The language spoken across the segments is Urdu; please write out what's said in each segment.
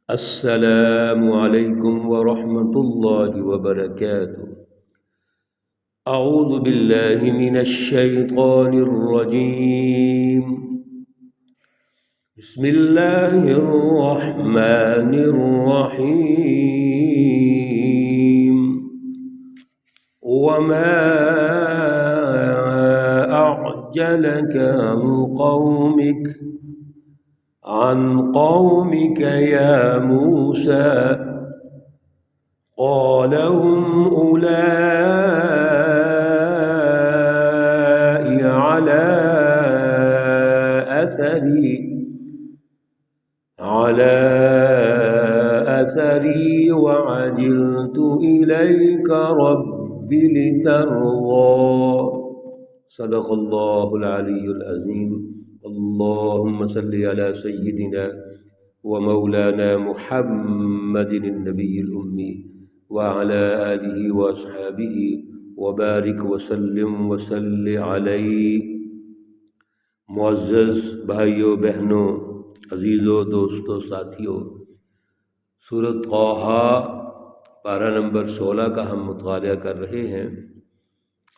السلام عليكم ورحمة الله وبركاته. أعوذ بالله من الشيطان الرجيم. بسم الله الرحمن الرحيم. وما أعجلك عن قومك يا موسى. قال هم أولئك على أثري وعجلت إليك رب لترضى. صدق الله العلي العظيم. اللهم صل على سيدنا ومولانا محمد النبي الأمي وعلى آله وأصحابه وبارك وسلم وصل علیہ. معزز بھائیوں بہنوں، عزیزوں، دوستوں، ساتھیوں، سورۃ طٰہٰ پارہ نمبر 16 کا ہم مطالعہ کر رہے ہیں،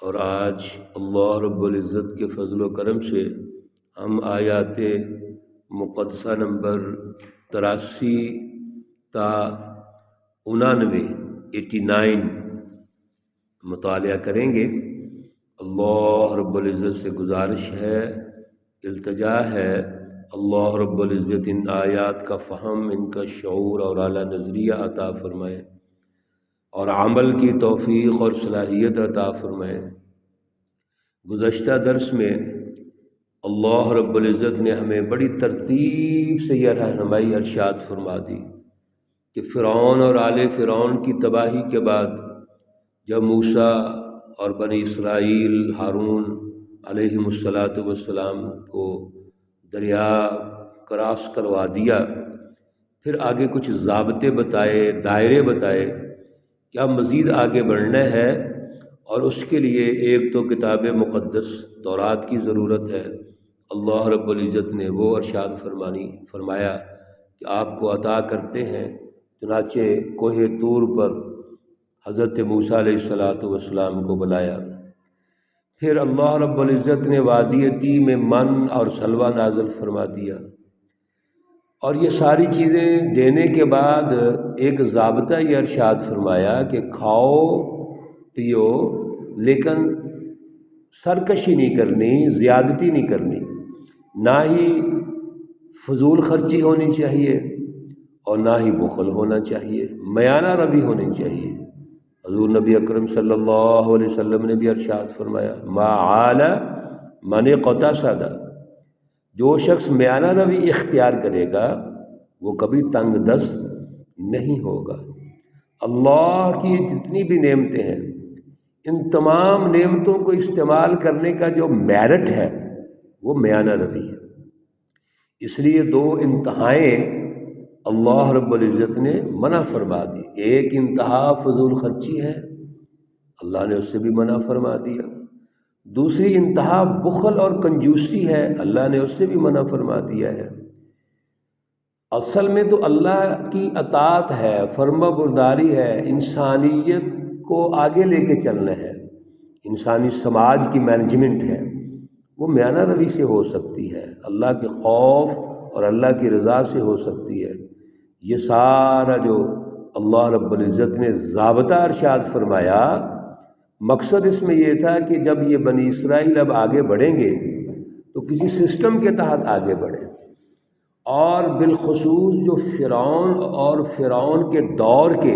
اور آج اللہ رب العزت کے فضل و کرم سے ہم آیات مقدسہ نمبر 83 تا 89 مطالعہ کریں گے. اللہ رب العزت سے گزارش ہے، التجا ہے، اللہ رب العزت ان آیات کا فہم، ان کا شعور اور اعلیٰ نظریہ عطا فرمائے، اور عمل کی توفیق اور صلاحیت عطا فرمائے. گزشتہ درس میں اللہ رب العزت نے ہمیں بڑی ترتیب سے یہ رہنمائی ارشاد فرما دی کہ فرعون اور آل فرعون کی تباہی کے بعد جب موسیٰ اور بنی اسرائیل ہارون علیہم السلام کو دریا کراس کروا دیا، پھر آگے کچھ ضابطے بتائے، دائرے بتائے کہ اب مزید آگے بڑھنا ہے، اور اس کے لیے ایک تو کتاب مقدس تورات کی ضرورت ہے. اللہ رب العزت نے وہ ارشاد فرمایا کہ آپ کو عطا کرتے ہیں. چنانچہ کوہ طور پر حضرت موسیٰ علیہ السلام کو بلایا. پھر اللہ رب العزت نے وادی تیہ میں من اور سلوہ نازل فرما دیا، اور یہ ساری چیزیں دینے کے بعد ایک ضابطہ یہ ارشاد فرمایا کہ کھاؤ پیو، لیکن سرکشی نہیں کرنی، زیادتی نہیں کرنی، نہ ہی فضول خرچی ہونی چاہیے اور نہ ہی بخل ہونا چاہیے، میانہ روی ہونی چاہیے. حضور نبی اکرم صلی اللہ علیہ وسلم نے بھی ارشاد فرمایا ما عال من اقتصد. جو شخص میانہ روی اختیار کرے گا وہ کبھی تنگ دست نہیں ہوگا. اللہ کی جتنی بھی نعمتیں ہیں، ان تمام نعمتوں کو استعمال کرنے کا جو میرٹ ہے وہ میانہ روی ہے. اس لیے دو انتہائیں اللہ رب العزت نے منع فرما دی. ایک انتہا فضول خرچی ہے، اللہ نے اس سے بھی منع فرما دیا. دوسری انتہا بخل اور کنجوسی ہے، اللہ نے اس سے بھی منع فرما دیا ہے. اصل میں تو اللہ کی اطاعت ہے، فرما برداری ہے، انسانیت کو آگے لے کے چلنا ہے، انسانی سماج کی مینجمنٹ ہے، وہ میانہ روی سے ہو سکتی ہے، اللہ کے خوف اور اللہ کی رضا سے ہو سکتی ہے. یہ سارا جو اللہ رب العزت نے ضابطہ ارشاد فرمایا، مقصد اس میں یہ تھا کہ جب یہ بنی اسرائیل اب آگے بڑھیں گے تو کسی سسٹم کے تحت آگے بڑھیں، اور بالخصوص جو فرعون کے دور کے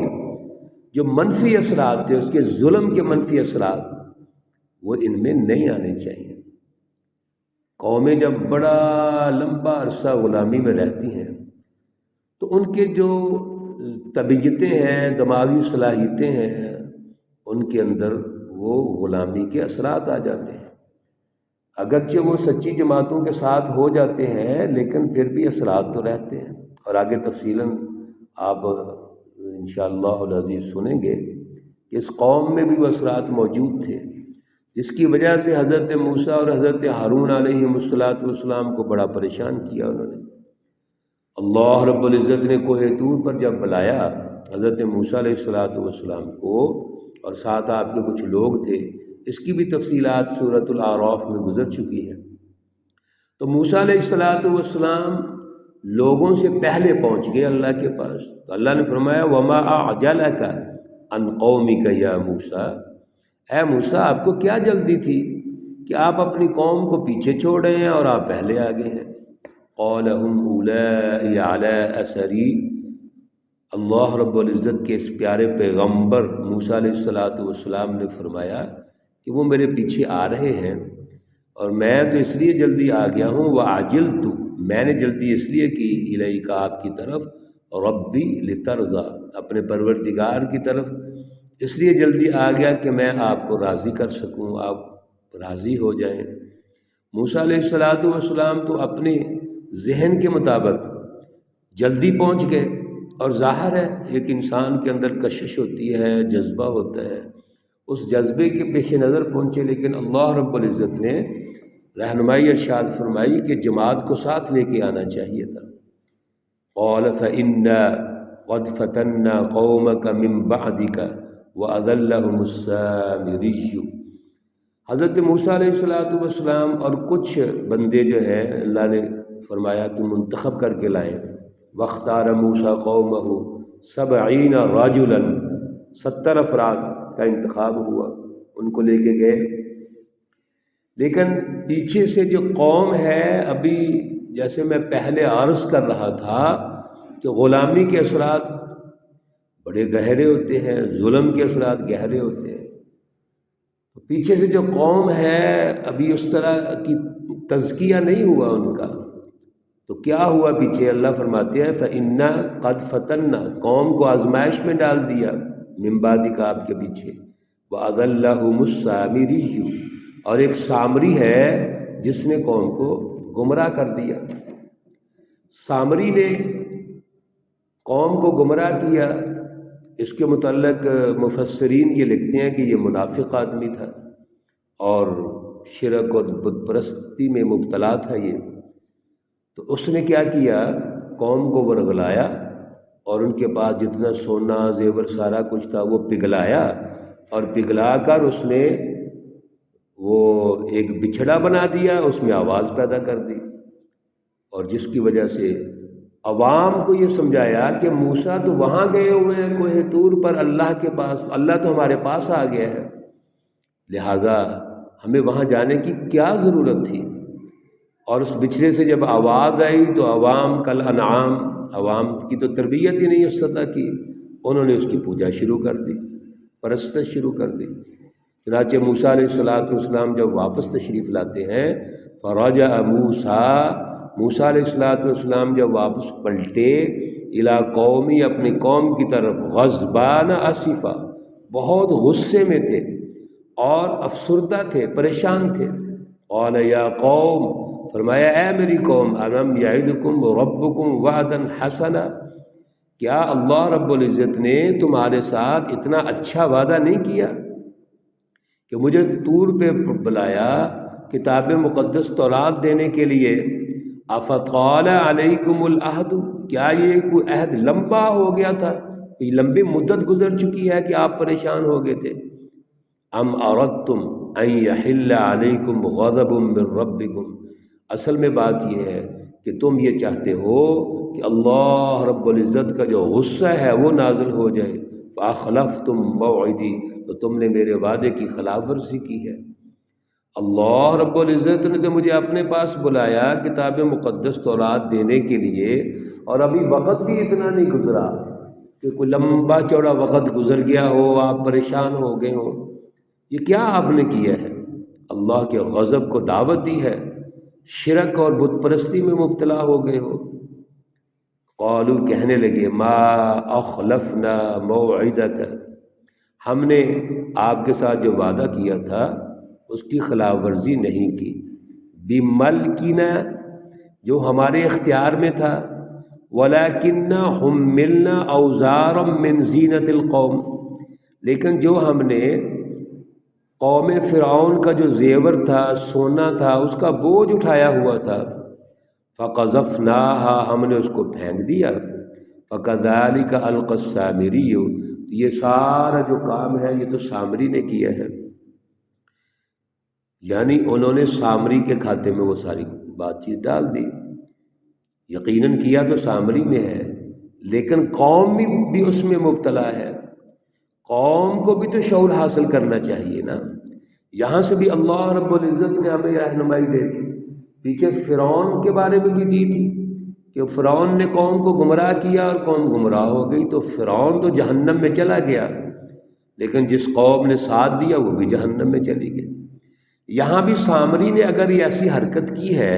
جو منفی اثرات تھے، اس کے ظلم کے منفی اثرات، وہ ان میں نہیں آنے چاہیے. قومیں جب بڑا لمبا عرصہ غلامی میں رہتی ہیں تو ان کے جو طبیعتیں ہیں، دماغی صلاحیتیں ہیں، ان کے اندر وہ غلامی کے اثرات آ جاتے ہیں. اگرچہ وہ سچی جماعتوں کے ساتھ ہو جاتے ہیں لیکن پھر بھی اثرات تو رہتے ہیں، اور آگے تفصیلاً آپ انشاءاللہ العزیز سنیں گے کہ اس قوم میں بھی وہ اثرات موجود تھے، جس کی وجہ سے حضرت موسیٰ اور حضرت ہارون علیہ السلام کو بڑا پریشان کیا انہوں نے. اللہ رب العزت نے کوہ طور پر جب بلایا حضرت موسیٰ علیہ السلام کو، اور ساتھ آپ کے کچھ لوگ تھے، اس کی بھی تفصیلات سورۃ الاعراف میں گزر چکی ہیں۔ تو موسیٰ علیہ السلام لوگوں سے پہلے پہنچ گئے اللہ کے پاس، تو اللہ نے فرمایا وما اعجلک عن قومک یا موسیٰ، اے موسیٰ آپ کو کیا جلدی تھی کہ آپ اپنی قوم کو پیچھے چھوڑ رہے ہیں اور آپ پہلے آگے ہیں۔ قال هم اولائی علی اثری، اللہ رب العزت کے اس پیارے پیغمبر موسیٰ علیہ السلام نے فرمایا کہ وہ میرے پیچھے آ رہے ہیں، اور میں تو اس لیے جلدی آ گیا ہوں، وعجلت، میں نے جلدی اس لیے کی، الیک آپ کی طرف، ربی لترضی، اپنے پروردگار کی طرف اس لیے جلدی آ گیا کہ میں آپ کو راضی کر سکوں، آپ راضی ہو جائیں۔ موسیٰ علیہ السلام تو اپنے ذہن کے مطابق جلدی پہنچ گئے، اور ظاہر ہے ایک انسان کے اندر کشش ہوتی ہے، جذبہ ہوتا ہے، اس جذبے کے پیش نظر پہنچے، لیکن اللہ رب العزت نے رہنمائی ارشاد فرمائی کہ جماعت کو ساتھ لے کے آنا چاہیے تھا۔ قال فإنا قد فتنا قومك من بعدك وأذلهم السامري، حضرت موسیٰ علیہ السلام اور کچھ بندے جو ہیں اللہ نے فرمایا کہ منتخب کر کے لائیں، واختار موسیٰ قومہ 70 رجلا، 70 افراد کا انتخاب ہوا، ان کو لے کے گئے، لیکن پیچھے سے جو قوم ہے، ابھی جیسے میں پہلے عرض کر رہا تھا کہ غلامی کے اثرات بڑے گہرے ہوتے ہیں، ظلم کے اثرات گہرے ہوتے ہیں، تو پیچھے سے جو قوم ہے ابھی اس طرح کی تزکیہ نہیں ہوا ان کا، تو کیا ہوا پیچھے؟ اللہ فرماتے ہیں فَإِنَّا قَدْ فَتَنَّا، قوم کو آزمائش میں ڈال دیا، من بعدک آپ کے پیچھے، وَأَضَلَّهُمُ السَّامِرِيُّ، اور ایک سامری ہے جس نے قوم کو گمراہ کر دیا۔ سامری نے قوم کو گمراہ کیا، اس کے متعلق مفسرین یہ لکھتے ہیں کہ یہ منافق آدمی تھا اور شرک اور بت پرستی میں مبتلا تھا یہ، تو اس نے کیا کیا، قوم کو ورغلایا اور ان کے پاس جتنا سونا زیور سارا کچھ تھا وہ پگھلایا، اور پگھلا کر اس نے وہ ایک بچھڑا بنا دیا، اس میں آواز پیدا کر دی، اور جس کی وجہ سے عوام کو یہ سمجھایا کہ موسیٰ تو وہاں گئے ہوئے ہیں کوہ طور پر اللہ کے پاس، اللہ تو ہمارے پاس آ گیا ہے، لہٰذا ہمیں وہاں جانے کی کیا ضرورت تھی۔ اور اس بچھڑے سے جب آواز آئی تو عوام کل انعام، عوام کی تو تربیت ہی نہیں اس سطح کی، انہوں نے اس کی پوجا شروع کر دی، پرستش شروع کر دی۔ چنانچہ موسیٰ علیہ السلام جب واپس تشریف لاتے ہیں، فرجع موسیٰ علیہ السلام جب واپس پلٹے الی قومی، اپنی قوم کی طرف، غضبان اسفا، بہت غصے میں تھے اور افسردہ تھے، پریشان تھے۔ قال یا قوم، فرمایا اے میری قوم، الم یعدکم ربکم وعدا حسنا، کیا اللہ رب العزت نے تمہارے ساتھ اتنا اچھا وعدہ نہیں کیا کہ مجھے طور پہ بلایا کتاب مقدس تورات دینے کے لیے؟ افطال علیکم العہد، کیا یہ کوئی عہد لمبا ہو گیا تھا، کوئی لمبی مدت گزر چکی ہے کہ آپ پریشان ہو گئے تھے؟ ام اردتم ان یحل علیکم غضب من ربکم، اصل میں بات یہ ہے کہ تم یہ چاہتے ہو کہ اللہ رب العزت کا جو غصہ ہے وہ نازل ہو جائے، فاخلفتم موعدی، تو تم نے میرے وعدے کی خلاف ورزی کی ہے۔ اللہ رب العزت نے تو مجھے اپنے پاس بلایا کتاب مقدس تورات دینے کے لیے، اور ابھی وقت بھی اتنا نہیں گزرا کہ کوئی لمبا چوڑا وقت گزر گیا ہو، آپ پریشان ہو گئے ہوں، یہ کیا آپ نے کیا ہے؟ اللہ کے غضب کو دعوت دی ہے، شرک اور بت پرستی میں مبتلا ہو گئے ہو۔ قالو، کہنے لگے، ما اخلفنا موعدک، ہم نے آپ کے ساتھ جو وعدہ کیا تھا اس کی خلاف ورزی نہیں کی، بملکنا، جو ہمارے اختیار میں تھا، ولکننا حملنا اوزارا من زینت القوم، لیکن جو ہم نے قوم فرعون کا جو زیور تھا، سونا تھا، اس کا بوجھ اٹھایا ہوا تھا، فقذفناها، ہم نے اس کو پھینک دیا، فکذالک القی السامری، یہ سارا جو کام ہے یہ تو سامری نے کیا ہے، یعنی انہوں نے سامری کے کھاتے میں وہ ساری بات چیت ڈال دی۔ یقیناً کیا تو سامری نے ہے، لیکن قوم بھی اس میں مبتلا ہے، قوم کو بھی تو شعور حاصل کرنا چاہیے نا۔ یہاں سے بھی اللہ رب العزت نے ہمیں رہنمائی دے دی، پیچھے فرعون کے بارے میں بھی دی تھی کہ فرعون نے قوم کو گمراہ کیا اور قوم گمراہ ہو گئی، تو فرعون تو جہنم میں چلا گیا، لیکن جس قوم نے ساتھ دیا وہ بھی جہنم میں چلی گئی۔ یہاں بھی سامری نے اگر یہ ایسی حرکت کی ہے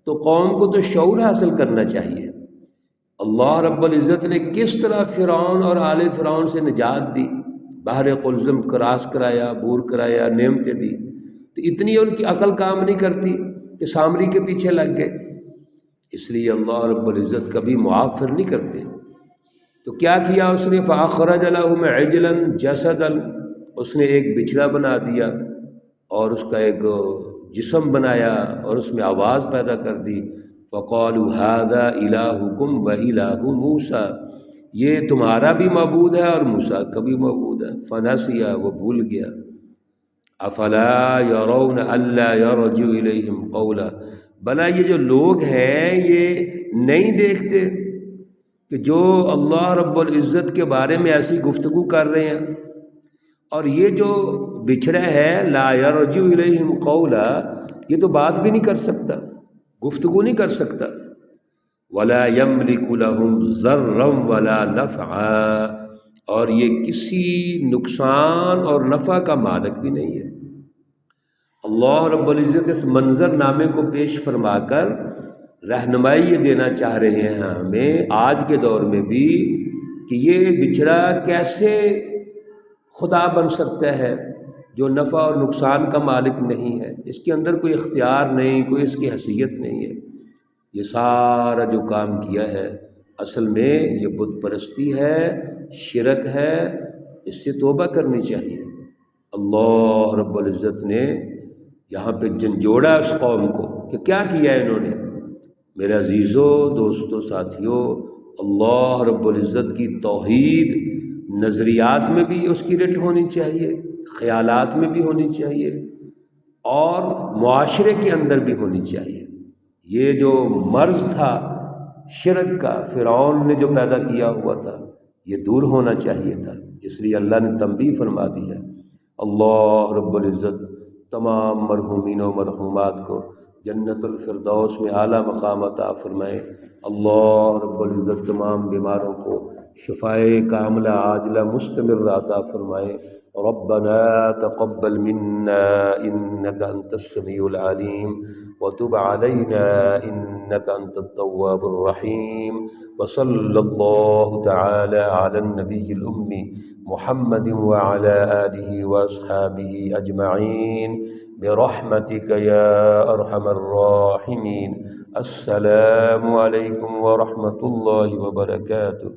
تو قوم کو تو شعور حاصل کرنا چاہیے۔ اللہ رب العزت نے کس طرح فرعون اور آل فرعون سے نجات دی، بحر قلزم کراس کرایا، عبور کرایا، نعمتیں دی، تو اتنی ان کی عقل کام نہیں کرتی کہ سامری کے پیچھے لگ گئے۔ اس لیے اللہ رب العزت کبھی معاف پھر نہیں کرتے۔ تو کیا کیا اس نے؟ فَأَخْرَجَ لَهُمْ عِجْلًا جَسَدًا، اس نے ایک بچڑا بنا دیا اور اس کا ایک جسم بنایا اور اس میں آواز پیدا کر دی، فَقَالُوا هَذَا إِلَٰهُكُمْ وَإِلَٰهُ مُوسَىٰ، یہ تمہارا بھی معبود ہے اور موسیٰ کا بھی معبود ہے۔ فَنَسِیَ، وہ بھول گیا۔ أَفَلَا يَرَوْنَ أَلَّا يَرْجِعُ إِلَيْهِمْ قَوْلًا، بھلا یہ جو لوگ ہیں یہ نہیں دیکھتے کہ جو اللہ رب العزت کے بارے میں ایسی گفتگو کر رہے ہیں، اور یہ جو بچھڑا ہے لا یرجع الیہم قولا، یہ تو بات بھی نہیں کر سکتا، گفتگو نہیں کر سکتا، ولا یملک لہم ضرا ولا نفعا، اور یہ کسی نقصان اور نفع کا مالک بھی نہیں ہے۔ اللہ رب العزت اس منظر نامے کو پیش فرما کر رہنمائی یہ دینا چاہ رہے ہیں ہمیں آج کے دور میں بھی کہ یہ بچھڑا کیسے خدا بن سکتا ہے جو نفع اور نقصان کا مالک نہیں ہے، اس کے اندر کوئی اختیار نہیں، کوئی اس کی حیثیت نہیں ہے۔ یہ سارا جو کام کیا ہے اصل میں یہ بت پرستی ہے، شرک ہے، اس سے توبہ کرنی چاہیے۔ اللہ رب العزت نے یہاں پہ جھنجھوڑا اس قوم کو کہ کیا کیا ہے انہوں نے۔ میرے عزیزوں، دوستوں، ساتھیوں، اللہ رب العزت کی توحید نظریات میں بھی اس کی رٹ ہونی چاہیے، خیالات میں بھی ہونی چاہیے، اور معاشرے کے اندر بھی ہونی چاہیے۔ یہ جو مرض تھا شرک کا، فرعون نے جو پیدا کیا ہوا تھا، یہ دور ہونا چاہیے تھا، اس لیے اللہ نے تنبیہ فرما دی ہے۔ اللہ رب العزت تمام مرحومین و مرحومات کو جنت الفردوس میں اعلیٰ مقام عطا فرمائے۔ اللہ رب العزت تمام بیماروں کو شفائے کاملہ عاجلہ مستمر عطا فرمائے۔ ربنا تقبل منا انك انت السميع العليم وتب علينا انك انت التواب الرحيم، وصلى الله تعالى على النبي الأمي محمد وعلى آله وأصحابه أجمعين برحمتك يا أرحم الراحمين۔ السلام عليكم ورحمة الله وبركاته۔